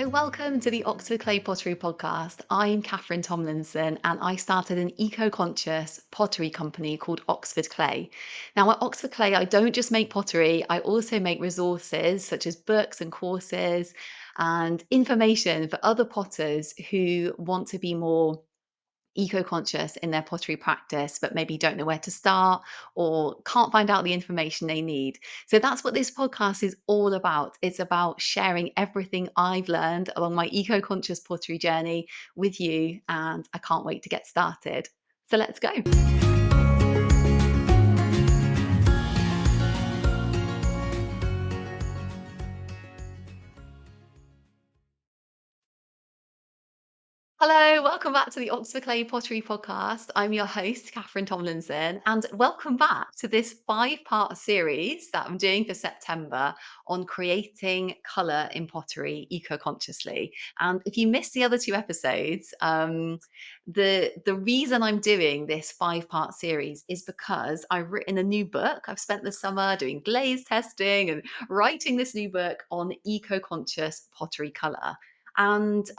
So, welcome to the Oxford Clay Pottery Podcast. I'm Catherine Tomlinson and I started an eco conscious pottery company called Oxford Clay. Now, at Oxford Clay, I don't just make pottery, I also make resources such as books and courses and information for other potters who want to be more eco-conscious in their pottery practice but maybe don't know where to start or can't find out the information they need. So that's what this podcast is all about. It's about sharing everything I've learned along my eco-conscious pottery journey with you, and I can't wait to get started. So let's go. Hello, welcome back to the Oxford Clay Pottery Podcast. I'm your host, Catherine Tomlinson, and welcome back to this five-part series that I'm doing for September on creating colour in pottery eco-consciously. And if you missed the other two episodes, the reason I'm doing this five-part series is because I've written a new book. I've spent the summer doing glaze testing and writing this new book on eco-conscious pottery colour. And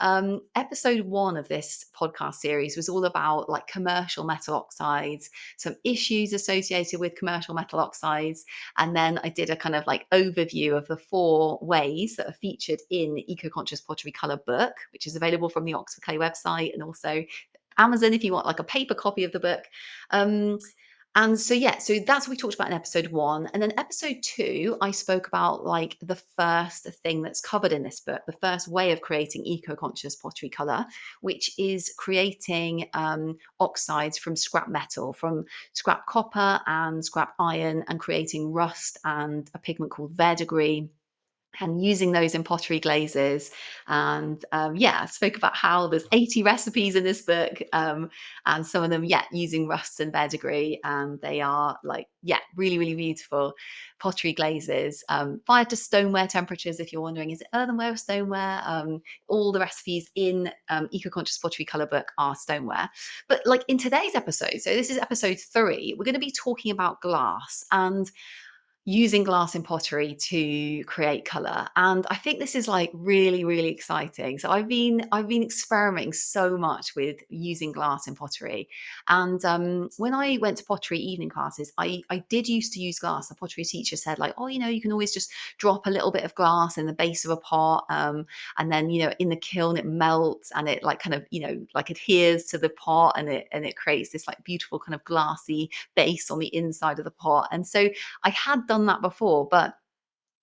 episode one of this podcast series was all about like commercial metal oxides, some issues associated with commercial metal oxides. And then I did a kind of like overview of the four ways that are featured in the Eco Conscious Pottery Colour book, which is available from the Oxford Clay website and also Amazon if you want like a paper copy of the book. Um, and so, yeah, so that's what we talked about in episode one. And then episode two, I spoke about like the first thing that's covered in this book, the first way of creating eco conscious pottery color, which is creating oxides from scrap metal, from scrap copper and scrap iron, and creating rust and a pigment called verdigris and using those in pottery glazes. And yeah, I spoke about how there's 80 recipes in this book, and some of them, yeah, using rust and verdigris, and they are like, yeah, really, really beautiful pottery glazes. Fired to stoneware temperatures, if you're wondering, is it earthenware or stoneware? All the recipes in Eco-Conscious Pottery Colour book are stoneware. But like in today's episode, so this is episode 3, we're going to be talking about glass and using glass in pottery to create color. And I think this is like really, really exciting. So I've been experimenting so much with using glass in pottery. And when I went to pottery evening classes, I did used to use glass. The pottery teacher said like, oh, you can always just drop a little bit of glass in the base of a pot, and then in the kiln it melts and it like kind of like adheres to the pot, and it creates this like beautiful kind of glassy base on the inside of the pot. And so I had done that before, but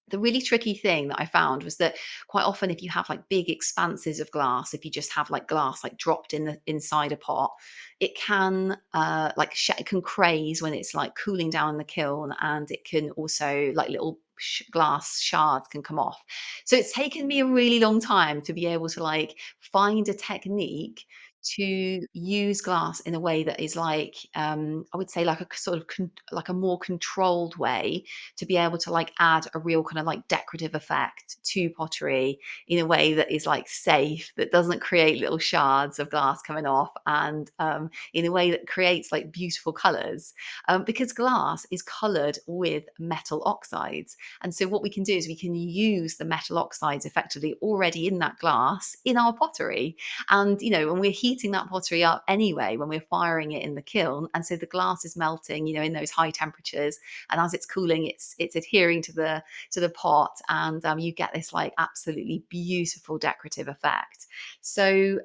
the really tricky thing that I found was that quite often if you have like big expanses of glass, if you just have like glass like dropped in the inside a pot, it can it can craze when it's like cooling down in the kiln, and it can also like little glass shards can come off. So it's taken me a really long time to be able to like find a technique to use glass in a way that is like I would say like a sort of like a more controlled way to be able to like add a real kind of like decorative effect to pottery in a way that is like safe, that doesn't create little shards of glass coming off, and in a way that creates like beautiful colors, because glass is colored with metal oxides. And so what we can do is we can use the metal oxides effectively already in that glass in our pottery. And when we're heating that pottery up anyway, when we're firing it in the kiln, and so the glass is melting in those high temperatures, and as it's cooling it's adhering to the pot, and you get this like absolutely beautiful decorative effect. So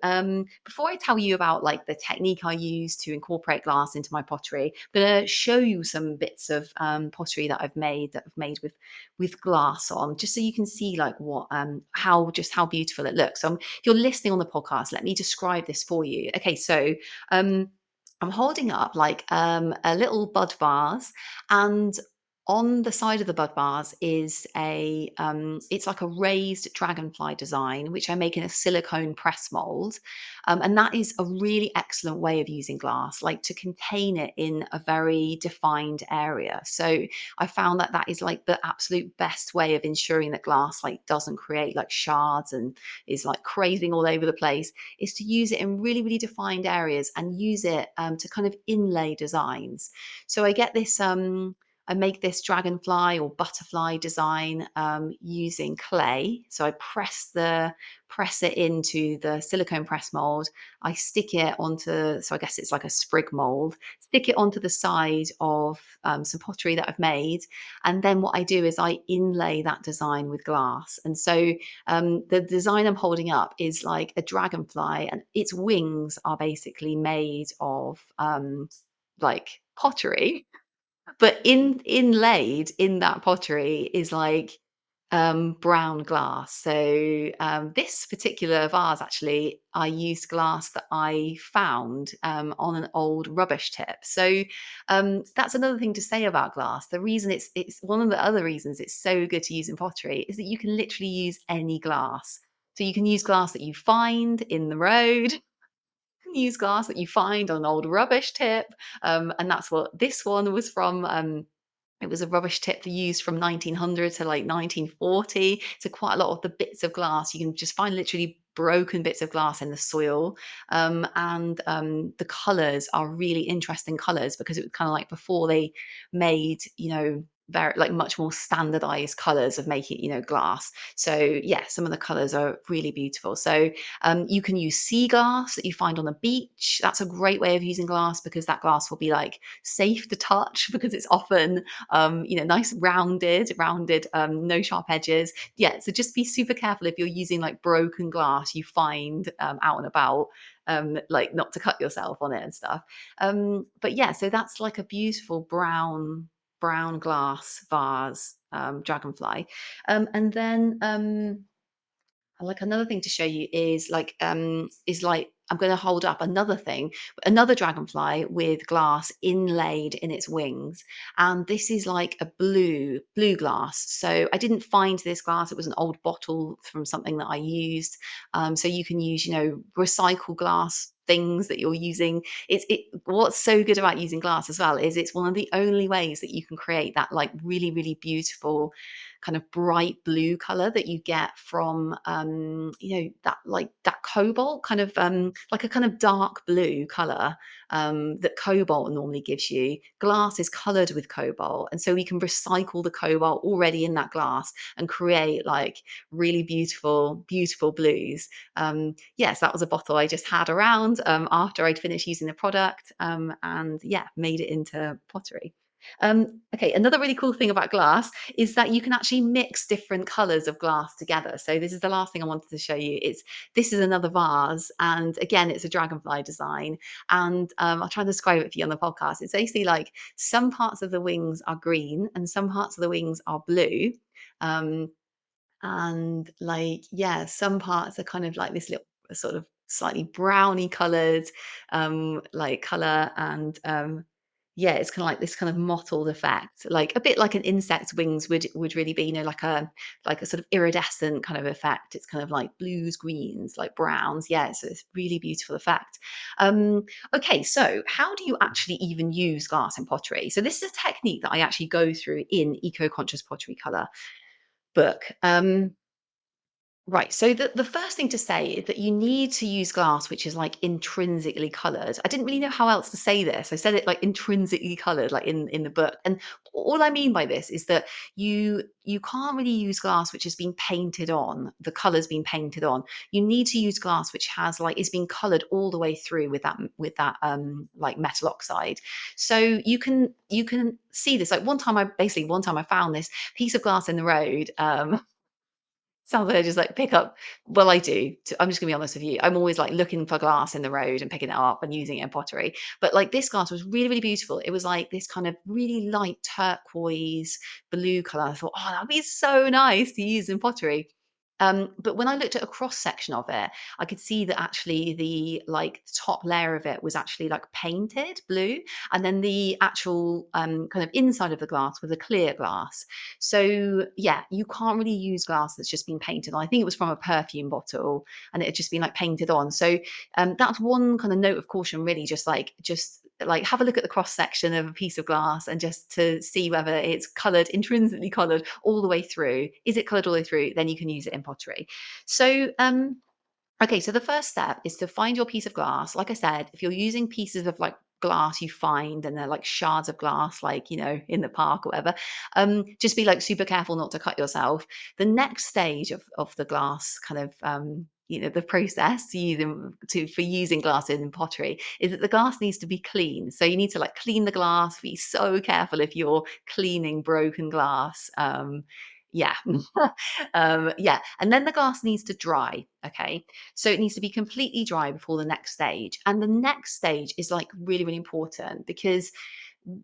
before I tell you about like the technique I use to incorporate glass into my pottery, I'm going to show you some bits of pottery that I've made with glass on, just so you can see like what how beautiful it looks. So if you're listening on the podcast, let me describe this for you. Okay, so um I'm holding up like a little bud vase, and on the side of the bud vase is it's like a raised dragonfly design, which I make in a silicone press mold. And that is a really excellent way of using glass, like to contain it in a very defined area. So I found that that is like the absolute best way of ensuring that glass like doesn't create like shards and is like crazing all over the place, is to use it in really, really defined areas and use it to kind of inlay designs. So I get this. I make this dragonfly or butterfly design using clay. So I press it into the silicone press mold. I stick it onto, so I guess it's like a sprig mold. Stick it onto the side of some pottery that I've made, and then what I do is I inlay that design with glass. And so the design I'm holding up is like a dragonfly, and its wings are basically made of like pottery, but inlaid in that pottery is like brown glass. So this particular vase, actually, I used glass that I found on an old rubbish tip. So that's another thing to say about glass. The reason it's one of the other reasons it's so good to use in pottery is that you can literally use any glass. So you can use glass that you find in the road, use glass that you find on an old rubbish tip. And that's what this one was from. It was a rubbish tip used from 1900 to like 1940. So quite a lot of the bits of glass you can just find literally broken bits of glass in the soil. And the colors are really interesting colors because it was kind of like before they made, very like much more standardized colors of making, glass. So yeah, some of the colors are really beautiful. So you can use sea glass that you find on the beach. That's a great way of using glass because that glass will be like safe to touch because it's often nice rounded, no sharp edges. Yeah, so just be super careful if you're using like broken glass you find out and about, like not to cut yourself on it and stuff. But yeah, so that's like a beautiful brown glass vase, dragonfly. And then like another thing to show you is like I'm going to hold up another dragonfly with glass inlaid in its wings, and this is like a blue glass. So I didn't find this glass; it was an old bottle from something that I used. So you can use recycle glass things that you're using. What's so good about using glass as well is it's one of the only ways that you can create that like really beautiful kind of bright blue color that you get from that like that cobalt kind of like a kind of dark blue color that cobalt normally gives you. Glass is colored with cobalt, and so we can recycle the cobalt already in that glass and create like really beautiful blues. Yes, that was a bottle I just had around after I'd finished using the product, and yeah, made it into pottery. Okay, another really cool thing about glass is that you can actually mix different colors of glass together. So this is the last thing I wanted to show you. This is another vase, and again, it's a dragonfly design. And I'll try and describe it for you on the podcast. It's basically like some parts of the wings are green and some parts of the wings are blue. Um, and like yeah, some parts are kind of like this little sort of slightly browny colored like color, and yeah, it's kind of like this kind of mottled effect, like a bit like an insect's wings would really be, like a sort of iridescent kind of effect. It's kind of like blues, greens, like browns. Yeah, so it's really beautiful effect. um okay, so how do you actually even use glass in pottery? So this is a technique that I actually go through in Eco-Conscious Pottery Color book. Right. So the first thing to say is that you need to use glass which is like intrinsically colored. I didn't really know how else to say this. I said it like intrinsically colored, like in the book. And all I mean by this is that you can't really use glass which has been painted on, the colors being painted on. You need to use glass which has like is being colored all the way through with that like metal oxide. So you can see this. Like one time I found this piece of glass in the road. Sounds like I just like pick up. Well, I do. I'm just gonna be honest with you. I'm always like looking for glass in the road and picking it up and using it in pottery. But like this glass was really beautiful. It was like this kind of really light turquoise blue color. I thought, oh, that'd be so nice to use in pottery. But when I looked at a cross section of it, I could see that actually the like top layer of it was actually like painted blue, and then the actual kind of inside of the glass was a clear glass. So yeah, you can't really use glass that's just been painted on. I think it was from a perfume bottle and it had just been like painted on. So that's one kind of note of caution, really, just like have a look at the cross section of a piece of glass and just to see whether it's colored, intrinsically colored all the way through. Is it colored all the way through? Then you can use it in pottery. So okay, so the first step is to find your piece of glass. Like I said, if you're using pieces of like glass you find, and they're like shards of glass, like, in the park or whatever, just be like super careful not to cut yourself. The next stage of the glass kind of, the process for using glass in pottery is that the glass needs to be clean. So you need to like clean the glass, be so careful if you're cleaning broken glass. Yeah. Yeah. And then the glass needs to dry. Okay. So it needs to be completely dry before the next stage. And the next stage is like really, really important because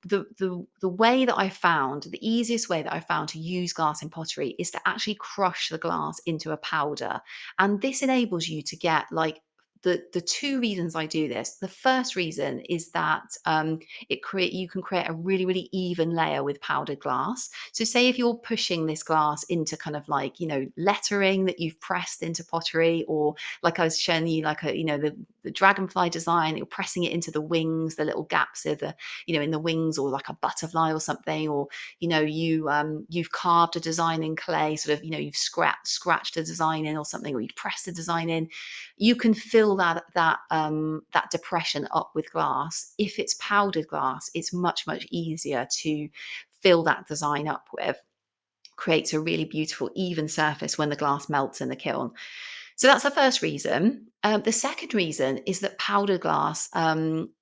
the way that I found, the easiest way that I found to use glass in pottery is to actually crush the glass into a powder. And this enables you to get like the two reasons I do this. The first reason is that you can create a really, really even layer with powdered glass. So say if you're pushing this glass into kind of like, lettering that you've pressed into pottery, or like I was showing you, like the dragonfly design, you're pressing it into the wings, the little gaps of the, in the wings, or like a butterfly or something, or you've carved a design in clay, sort of, you've scratched a design in or something, or you've pressed a design in. You can fill that depression up with glass. If it's powdered glass, it's much, much easier to fill that design up with. Creates a really beautiful even surface when the glass melts in the kiln. So that's the first reason. The second reason is that powdered glass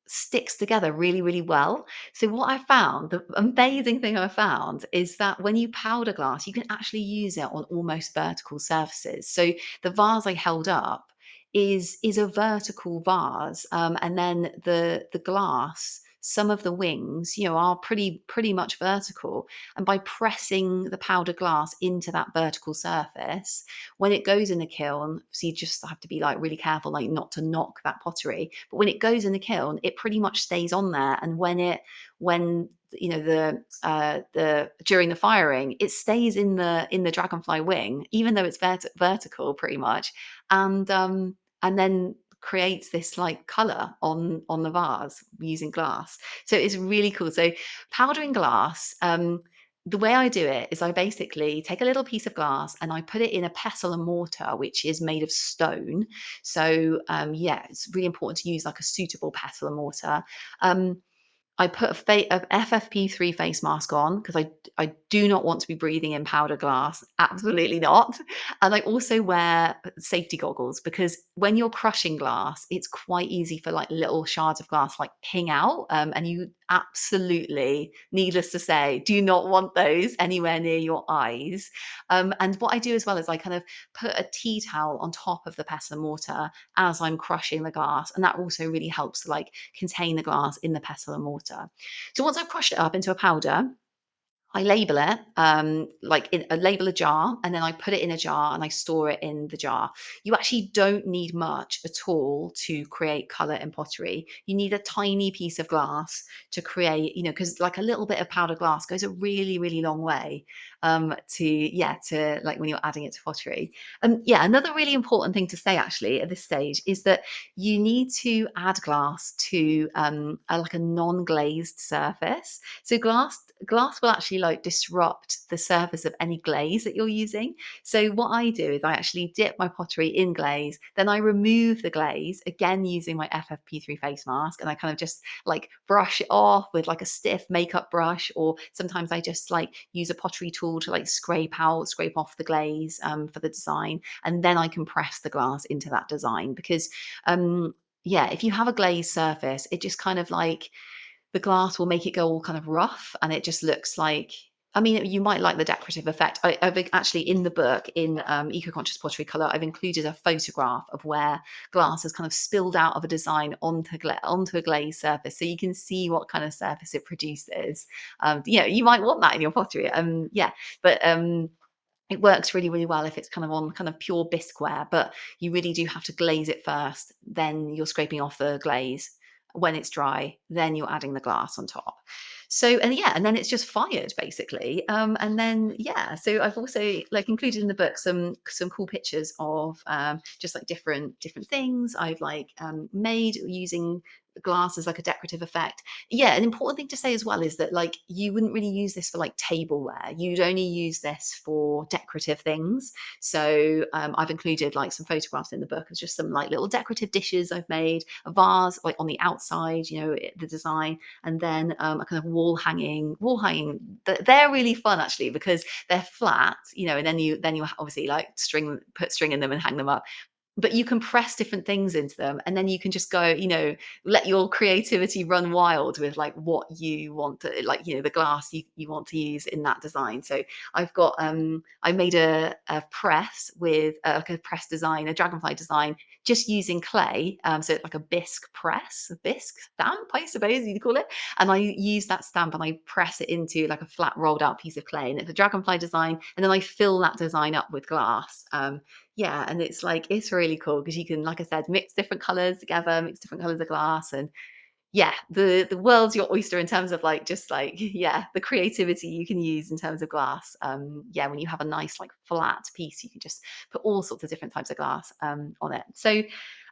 sticks together really, really well. So what I found, the amazing thing I found, is that when you powder glass, you can actually use it on almost vertical surfaces. So the vase I held up is a vertical vase, and then the glass. Some of the wings, are pretty much vertical, and by pressing the powdered glass into that vertical surface, when it goes in the kiln, so you just have to be like really careful, like not to knock that pottery. But when it goes in the kiln, it pretty much stays on there. And when the during the firing, it stays in the dragonfly wing, even though it's vertical, pretty much, and then creates this like color on the vase using glass. So it's really cool. So powdering glass. The way I do it is I basically take a little piece of glass and I put it in a pestle and mortar, which is made of stone. So yeah, it's really important to use like a suitable pestle and mortar. Um, I put a FFP3 face mask on because I do not want to be breathing in powder glass. Absolutely not. And I also wear safety goggles because when you're crushing glass, it's quite easy for like little shards of glass like ping out. And you absolutely, needless to say, do not want those anywhere near your eyes. And what I do as well is I kind of put a tea towel on top of the pestle and mortar as I'm crushing the glass. And that also really helps to like contain the glass in the pestle and mortar. So once I've crushed it up into a powder, I label it, label a jar, and then I put it in a jar and I store it in the jar. You actually don't need much at all to create color in pottery. You need a tiny piece of glass to create, because like a little bit of powder glass goes a really, really long way, to like when you're adding it to pottery. Yeah, another really important thing to say actually at this stage is that you need to add glass to like a non-glazed surface. So glass will actually like disrupt the surface of any glaze that you're using. So what I do is I actually dip my pottery in glaze, then I remove the glaze again using my FFP3 face mask, and I kind of just like brush it off with like a stiff makeup brush, or sometimes I just like use a pottery tool to like scrape off the glaze for the design, and then I compress the glass into that design because yeah, if you have a glazed surface, it just kind of like the glass will make it go all kind of rough, and it just looks like, I mean, you might like the decorative effect. I've actually in the book in Eco-Conscious Pottery Colour, I've included a photograph of where glass has kind of spilled out of a design onto a glazed surface, so you can see what kind of surface it produces. You might want that in your pottery. Yeah, but it works really, really well if it's kind of on kind of pure bisqueware, but you really do have to glaze it first. Then you're scraping off the glaze. When it's dry, then you're adding the glass on top. So, and yeah, and then it's just fired basically. And then yeah, so I've also like included in the book some cool pictures of just like different things I've like made using glass as like a decorative effect. Yeah, an important thing to say as well is that like you wouldn't really use this for like tableware. You'd only use this for decorative things. So I've included like some photographs in the book of just some like little decorative dishes I've made, a vase like on the outside, the design, and then a kind of wall hanging. They're really fun actually because they're flat, and then you obviously like put string in them and hang them up, but you can press different things into them, and then you can just go, let your creativity run wild with like what you want to, like, the glass you want to use in that design. So I made a press with like a press design, a dragonfly design, just using clay. So it's like a bisque press, a bisque stamp, I suppose you'd call it. And I use that stamp and I press it into like a flat rolled out piece of clay, and it's a dragonfly design, and then I fill that design up with glass. Yeah, and it's like it's really cool because you can, like I said, mix different colors together, mix different colors of glass, and yeah, the world's your oyster in terms of like just like yeah, the creativity you can use in terms of glass. Yeah, when you have a nice like flat piece, you can just put all sorts of different types of glass on it. So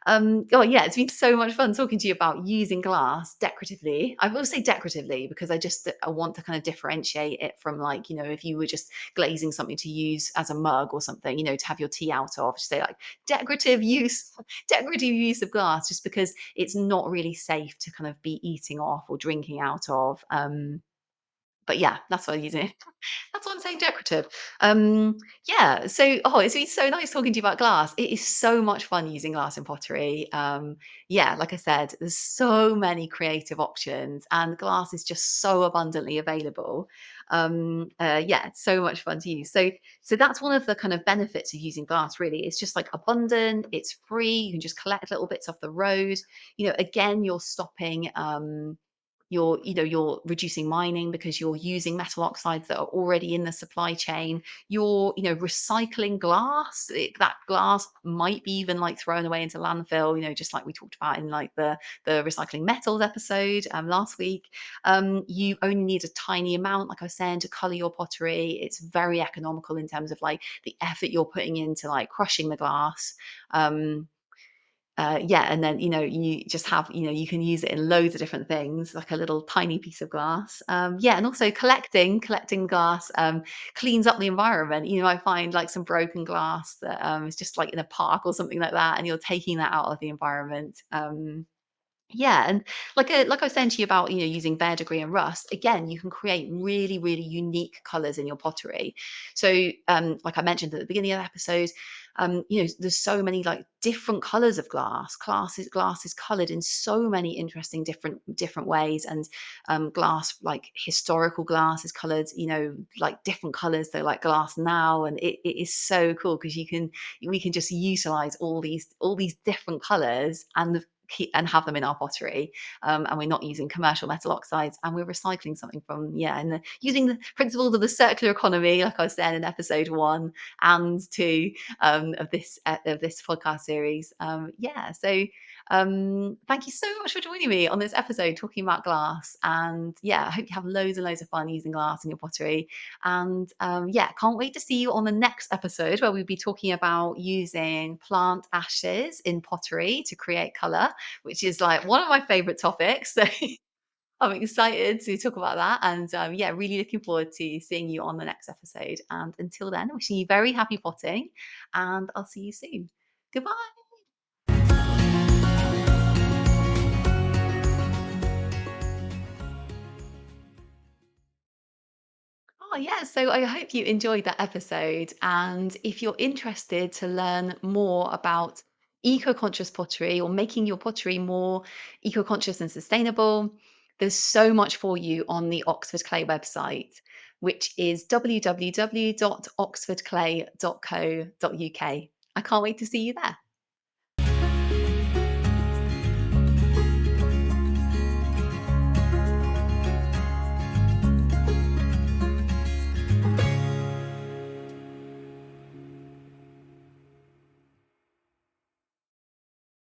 oh yeah, it's been so much fun talking to you about using glass decoratively. I will say decoratively because I want to kind of differentiate it from like, if you were just glazing something to use as a mug or something, to have your tea out of, just say like decorative use, decorative use of glass, just because it's not really safe to kind of be eating off or drinking out of. But yeah, that's what I'm using. That's what I'm saying, decorative. Yeah, so it's been so nice talking to you about glass. It is so much fun using glass in pottery. Yeah, like I said, there's so many creative options, and glass is just so abundantly available. Yeah, it's so much fun to use. So that's one of the kind of benefits of using glass. Really, it's just like abundant. It's free. You can just collect little bits off the road. Again, you're stopping. You're reducing mining because you're using metal oxides that are already in the supply chain. You're recycling glass. That glass might be even like thrown away into landfill, just like we talked about in like the recycling metals episode last week. You only need a tiny amount, like I was saying, to color your pottery. It's very economical in terms of like the effort you're putting into like crushing the glass. um, yeah, and then you just have, you can use it in loads of different things, like a little tiny piece of glass. Yeah, and also collecting glass cleans up the environment. I find like some broken glass that is just like in a park or something like that, and you're taking that out of the environment. Yeah, and like I was saying to you about, using verdigris and rust, again, you can create really, really unique colors in your pottery. So, like I mentioned at the beginning of the episode, there's so many like different colors of glass. Glass is colored in so many interesting different ways, and glass, like historical glass, is colored, like different colors. So like glass now, and it is so cool because we can just utilize all these different colors and have them in our pottery, and we're not using commercial metal oxides, and we're recycling something from, and using the principles of the circular economy, like I was saying in episode 1 and 2 of this podcast series. Yeah, so thank you so much for joining me on this episode talking about glass, and yeah, I hope you have loads and loads of fun using glass in your pottery. And yeah, can't wait to see you on the next episode where we'll be talking about using plant ashes in pottery to create color, which is like one of my favorite topics. So I'm excited to talk about that. And yeah, really looking forward to seeing you on the next episode. And until then, wishing you very happy potting, and I'll see you soon. Goodbye. Oh, yeah. So I hope you enjoyed that episode. And if you're interested to learn more about eco conscious pottery or making your pottery more eco conscious and sustainable, there's so much for you on the Oxford Clay website, which is www.oxfordclay.co.uk. I can't wait to see you there.